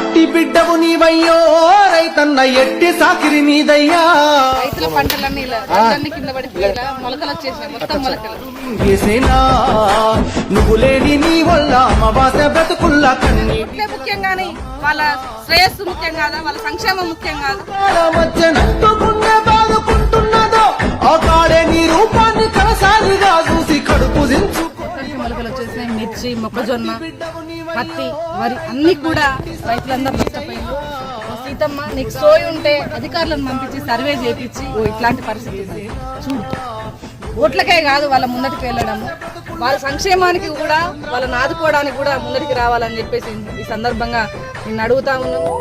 మట్టి బిడ్డవు నీవయ్యో రైతన్న ఎట్టి సాకిరి నీదయ్యా. రైతుల పంటలన్నీ ఇలా కింద పడిపోయేలా మొలకలు వచ్చేసినాయి, మొత్తం మొలకలు వేసేనా నువ్వు లేని నీ వల్ల అమావాస బ్రతుకుల్లా కన్నీట్లే ముఖ్యం గాని వాళ్ళ శ్రేయస్సు ముఖ్యం కాదా, వాళ్ళ సంక్షేమం ముఖ్యం కాదు. మధ్యనంటుకునే బాదుకుంటున్నదో ఆ కాడే నీ రూపాన్ని కలసారిగా చూసి కడుపు దించు. మొలకలు వచ్చేసినాయి, మిర్చి, మొక్కజొన్న, పత్తి, వరి అన్ని కూడా రైతులందరూ నష్టపోయింది. సీతమ్మ నీకు సోయి ఉంటే అధికారులను పంపించి సర్వే చేయించి ఇట్లాంటి పరిస్థితి చూడు. ఓట్లకే కాదు వాళ్ళ ముందటికి వెళ్ళడము, వాళ్ళ సంక్షేమానికి కూడా వాళ్ళని ఆదుకోవడానికి కూడా ముందటికి రావాలని చెప్పేసి ఈ సందర్భంగా నిన్ను అడుగుతా ఉన్నాము.